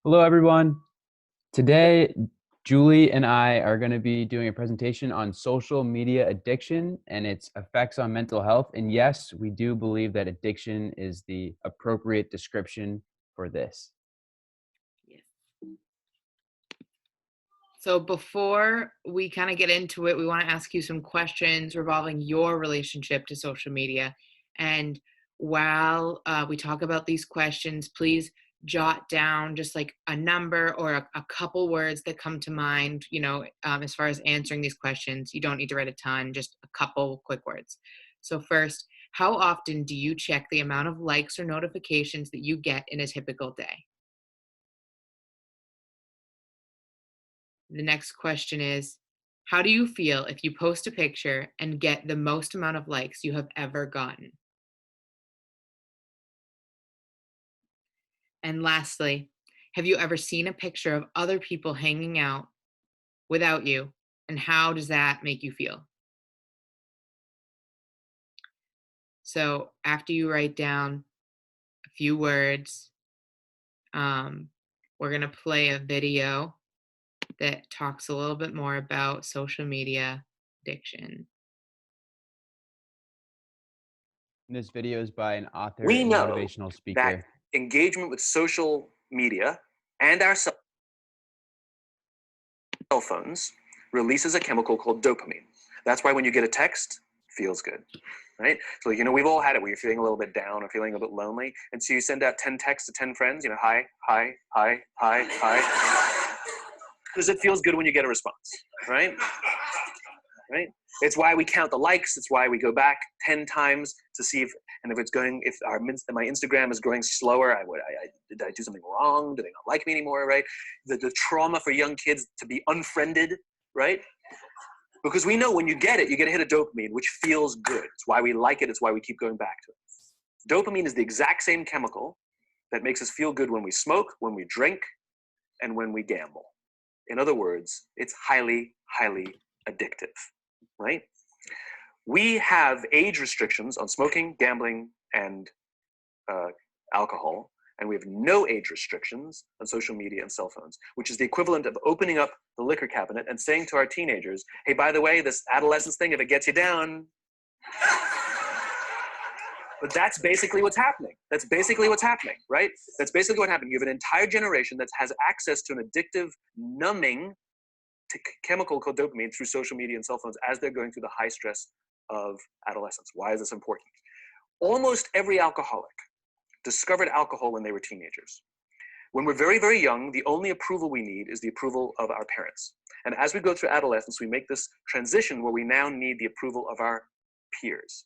Hello, everyone. Today, Julie and I are going to be doing a presentation on social media addiction and its effects on mental health. And yes, we do believe that addiction is the appropriate description for this. Yes. So before we kind of get into it, we want to ask you some questions revolving your relationship to social media. And while we talk about these questions, please jot down just like a number or a couple words that come to mind, as far as answering these questions. You don't need to write a ton, just a couple quick words. So first, how often do you check the amount of likes or notifications that you get in a typical day? The next question is, how do you feel if you post a picture and get the most amount of likes you have ever gotten? And lastly, have you ever seen a picture of other people hanging out without you? And how does that make you feel? So after you write down a few words, um, we're going to play a video that talks a little bit more about social media addiction. This video is by an author We and know motivational that speaker. engagement with social media and our cell phones releases a chemical called dopamine. That's why when you get a text, it feels good, right? So, we've all had it where you're feeling a little bit down or feeling a bit lonely. And so you send out 10 texts to 10 friends, hi, hi, hi, hi, hi. Because it feels good when you get a response, right? Right? It's why we count the likes. It's why we go back 10 times to see if my Instagram is growing slower, did I do something wrong? Do they not like me anymore, right? The trauma for young kids to be unfriended, right? Because we know when you get it, you get a hit of dopamine, which feels good. It's why we like it. It's why we keep going back to it. Dopamine is the exact same chemical that makes us feel good when we smoke, when we drink, and when we gamble. In other words, it's highly, highly addictive, right? We have age restrictions on smoking, gambling, and alcohol, and we have no age restrictions on social media and cell phones, which is the equivalent of opening up the liquor cabinet and saying to our teenagers, hey, by the way, this adolescence thing, if it gets you down. But that's basically what's happening. That's basically what's happening, right? That's basically what happened. You have an entire generation that has access to an addictive, numbing chemical called dopamine through social media and cell phones as they're going through the high stress of adolescence. Why is this important? Almost every alcoholic discovered alcohol when they were teenagers. When we're very, very young, the only approval we need is the approval of our parents. And as we go through adolescence, we make this transition where we now need the approval of our peers.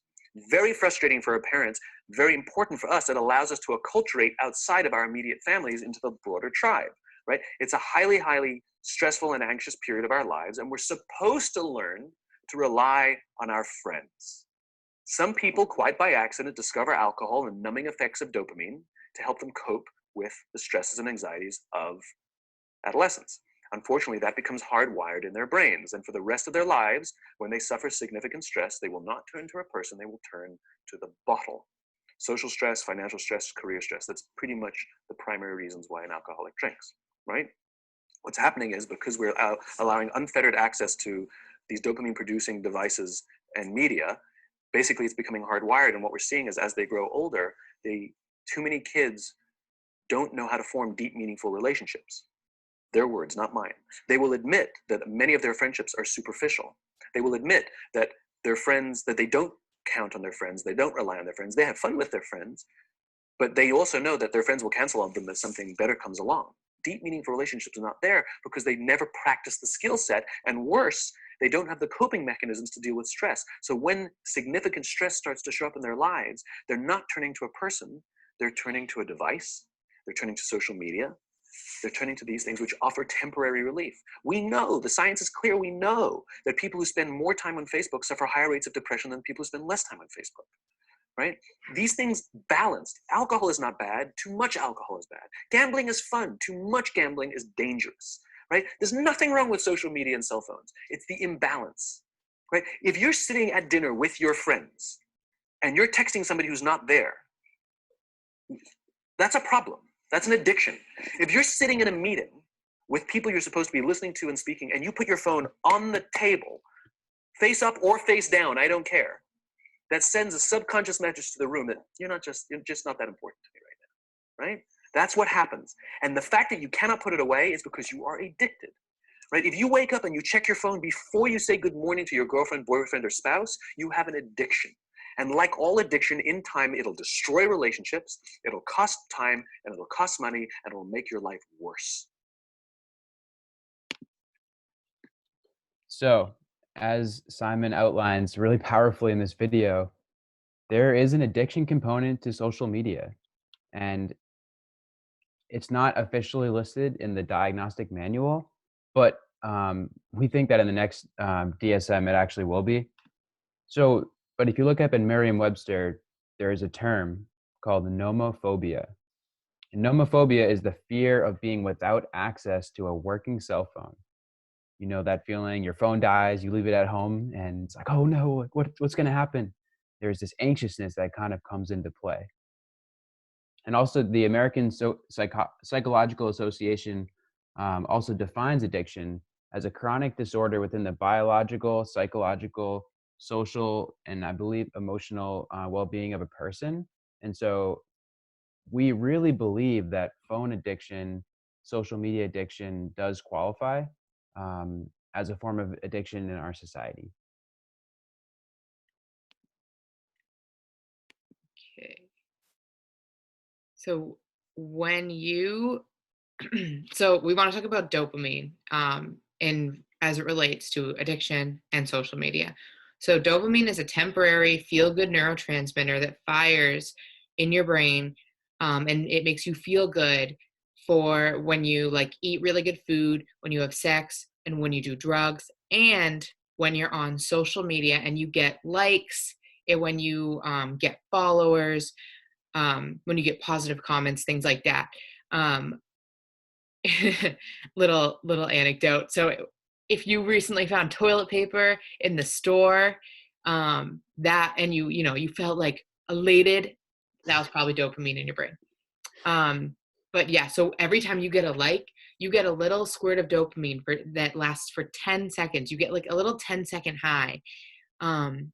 Very frustrating for our parents, very important for us. It allows us to acculturate outside of our immediate families into the broader tribe, right? It's a highly, highly stressful and anxious period of our lives, and we're supposed to learn to rely on our friends. Some people, quite by accident, discover alcohol and numbing effects of dopamine to help them cope with the stresses and anxieties of adolescence. Unfortunately, that becomes hardwired in their brains, and for the rest of their lives, when they suffer significant stress, they will not turn to a person, they will turn to the bottle. Social stress, financial stress, career stress, that's pretty much the primary reasons why an alcoholic drinks, right? What's happening is because we're allowing unfettered access to these dopamine-producing devices and media, basically it's becoming hardwired, and what we're seeing is as they grow older, too many kids don't know how to form deep, meaningful relationships. Their words, not mine. They will admit that many of their friendships are superficial. They will admit that their friends, that they don't count on their friends, they don't rely on their friends, they have fun with their friends, but they also know that their friends will cancel on them if something better comes along. Deep, meaningful relationships are not there because they never practice the skill set, and worse, they don't have the coping mechanisms to deal with stress. So when significant stress starts to show up in their lives, they're not turning to a person, they're turning to a device, they're turning to social media, they're turning to these things which offer temporary relief. We know, the science is clear, we know that people who spend more time on Facebook suffer higher rates of depression than people who spend less time on Facebook, right? These things balanced. Alcohol is not bad, too much alcohol is bad. Gambling is fun, too much gambling is dangerous, right? There's nothing wrong with social media and cell phones. It's the imbalance, right? If you're sitting at dinner with your friends and you're texting somebody who's not there, that's a problem. That's an addiction. If you're sitting in a meeting with people you're supposed to be listening to and speaking, and you put your phone on the table, face up or face down, I don't care, that sends a subconscious message to the room that you're just not that important to me right now, right? That's what happens. And the fact that you cannot put it away is because you are addicted, right? If you wake up and you check your phone before you say good morning to your girlfriend, boyfriend, or spouse, you have an addiction. And like all addiction, in time, it'll destroy relationships, it'll cost time, and it'll cost money, and it'll make your life worse. So, as Simon outlines really powerfully in this video, there is an addiction component to social media, and it's not officially listed in the diagnostic manual, but we think that in the next DSM it actually will be. So, but if you look up in Merriam-Webster, there is a term called nomophobia. And nomophobia is the fear of being without access to a working cell phone. You know that feeling, your phone dies, you leave it at home, and it's like, oh no, what's going to happen? There's this anxiousness that kind of comes into play. And also the American Psychological Association also defines addiction as a chronic disorder within the biological, psychological, social, and I believe emotional well-being of a person. And so we really believe that phone addiction, social media addiction does qualify as a form of addiction in our society. Okay. So when you, so we want to talk about dopamine and as it relates to addiction and social media. So dopamine is a temporary feel-good neurotransmitter that fires in your brain, and it makes you feel good for when you like eat really good food, when you have sex, and when you do drugs, and when you're on social media and you get likes, and when you get followers, when you get positive comments, things like that. Um, little anecdote. So if you recently found toilet paper in the store, that and you felt like elated, that was probably dopamine in your brain. But yeah, so every time you get a like, you get a little squirt of dopamine that lasts for 10 seconds. You get like a little 10-second high. And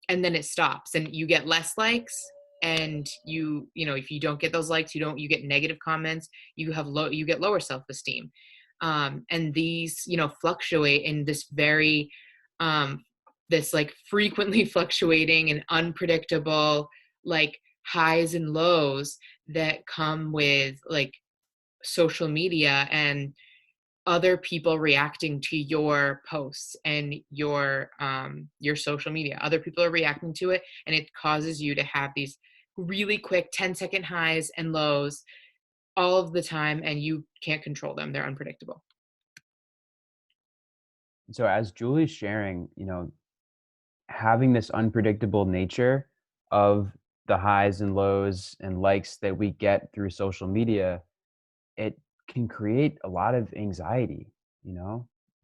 then it stops and you get less likes, and if you don't get those likes, you get negative comments, you get lower self-esteem, and these fluctuate in this very this like frequently fluctuating and unpredictable like highs and lows that come with like social media and other people reacting to your posts and your social media. Other people are reacting to it, and it causes you to have these really quick 10-second highs and lows all of the time, and you can't control them. They're unpredictable. So as Julie's sharing, having this unpredictable nature of the highs and lows and likes that we get through social media, it can create a lot of anxiety,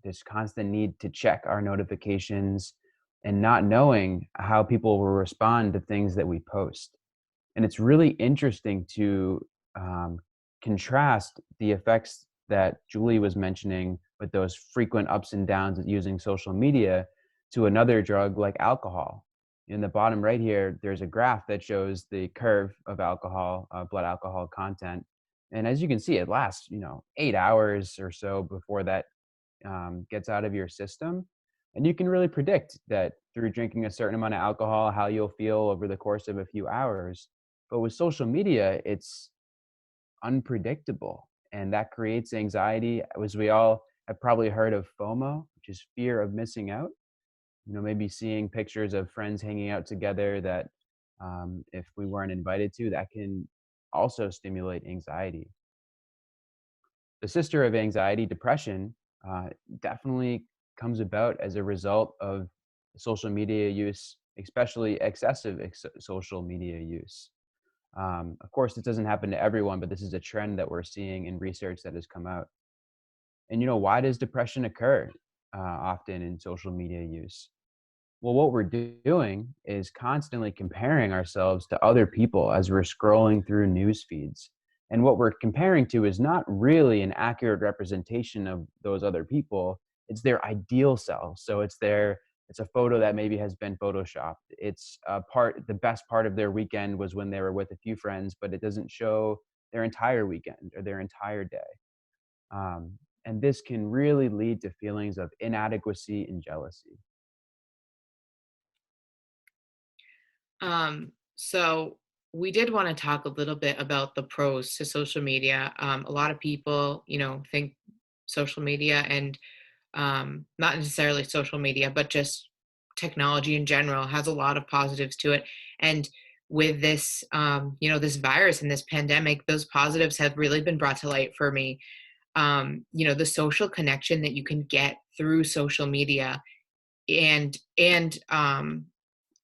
this constant need to check our notifications and not knowing how people will respond to things that we post. And it's really interesting to contrast the effects that Julie was mentioning with those frequent ups and downs of using social media to another drug like alcohol. In the bottom right here, there's a graph that shows the curve of alcohol, blood alcohol content. And as you can see, it lasts, 8 hours or so before that gets out of your system. And you can really predict that through drinking a certain amount of alcohol, how you'll feel over the course of a few hours. But with social media, it's unpredictable. And that creates anxiety, as we all have probably heard of FOMO, which is fear of missing out. Maybe seeing pictures of friends hanging out together that if we weren't invited to, that can also stimulate anxiety. The sister of anxiety, depression, definitely comes about as a result of social media use, especially excessive social media use. Of course, this doesn't happen to everyone, but this is a trend that we're seeing in research that has come out. And why does depression occur often in social media use? Well, what we're doing is constantly comparing ourselves to other people as we're scrolling through news feeds. And what we're comparing to is not really an accurate representation of those other people. It's their ideal self. So it's a photo that maybe has been photoshopped. It's the best part of their weekend was when they were with a few friends, but it doesn't show their entire weekend or their entire day. And this can really lead to feelings of inadequacy and jealousy. So we did want to talk a little bit about the pros to social media. A lot of people, think social media and not necessarily social media, but just technology in general has a lot of positives to it. And with this, this virus and this pandemic, those positives have really been brought to light for me. The social connection that you can get through social media and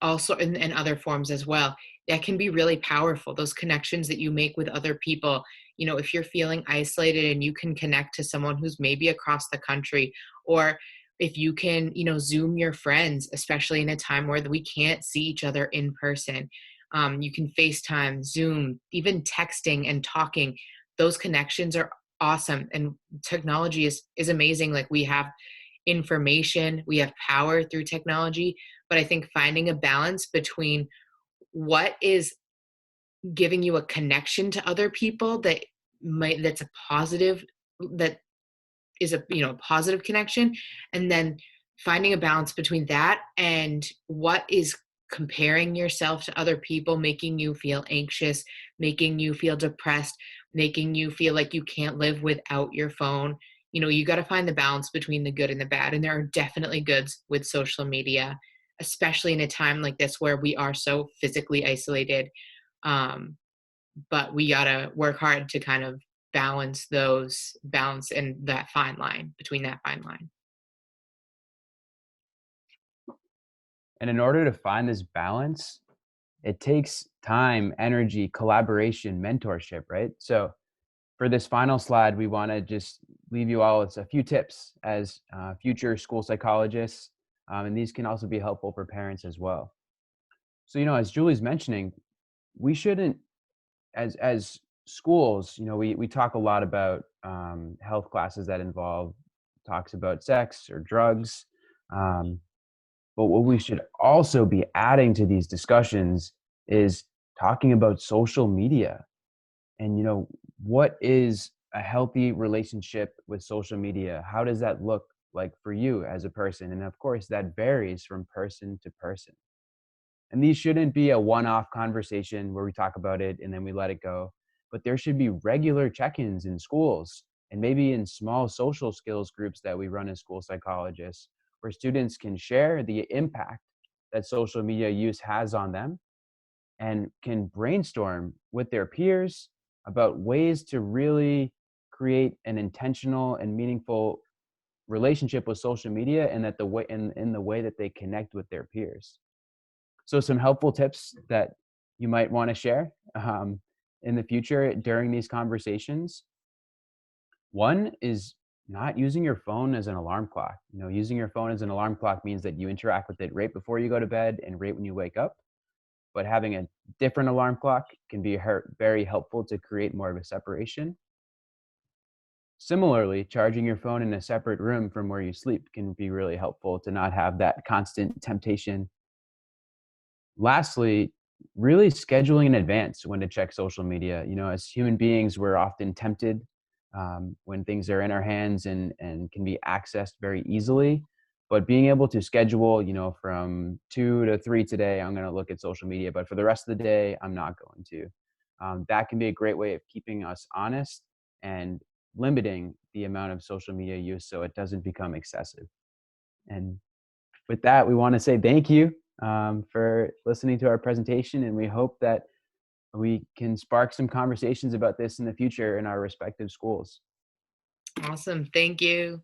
also in other forms as well, that can be really powerful. Those connections that you make with other people, if you're feeling isolated and you can connect to someone who's maybe across the country, or if you can Zoom your friends, especially in a time where we can't see each other in person. You can FaceTime, Zoom, even texting and talking. Those connections are awesome, and technology is amazing. Like, we have information, we have power through technology, but I think finding a balance between what is giving you a connection to other people that's a positive, that is a positive connection, and then finding a balance between that and what is comparing yourself to other people, making you feel anxious, making you feel depressed, making you feel like you can't live without your phone. You got to find the balance between the good and the bad, and there are definitely goods with social media, especially in a time like this where we are so physically isolated. um, but we gotta work hard to kind of balance and that fine line between that fine line. And in order to find this balance, it takes time, energy, collaboration, mentorship, right? So for this final slide, we want to just leave you all with a few tips as future school psychologists, and these can also be helpful for parents as well. So, as Julie's mentioning, we shouldn't, as schools, we talk a lot about health classes that involve talks about sex or drugs. Um, but what we should also be adding to these discussions is talking about social media and, what is a healthy relationship with social media? How does that look like for you as a person? And of course, that varies from person to person. And these shouldn't be a one-off conversation where we talk about it and then we let it go. But there should be regular check-ins in schools and maybe in small social skills groups that we run as school psychologists, where students can share the impact that social media use has on them and can brainstorm with their peers about ways to really create an intentional and meaningful relationship with social media, and that the way in the way that they connect with their peers. So some helpful tips that you might want to share in the future during these conversations. One is not using your phone as an alarm clock. Using your phone as an alarm clock means that you interact with it right before you go to bed and right when you wake up. But having a different alarm clock can be very helpful to create more of a separation. Similarly, charging your phone in a separate room from where you sleep can be really helpful to not have that constant temptation. Lastly, really scheduling in advance when to check social media. As human beings, we're often tempted when things are in our hands and can be accessed very easily. But being able to schedule, from 2 to 3 today, I'm going to look at social media, but for the rest of the day, I'm not going to. That can be a great way of keeping us honest and limiting the amount of social media use so it doesn't become excessive. And with that, we want to say thank you for listening to our presentation, and we hope that we can spark some conversations about this in the future in our respective schools. Awesome. Thank you.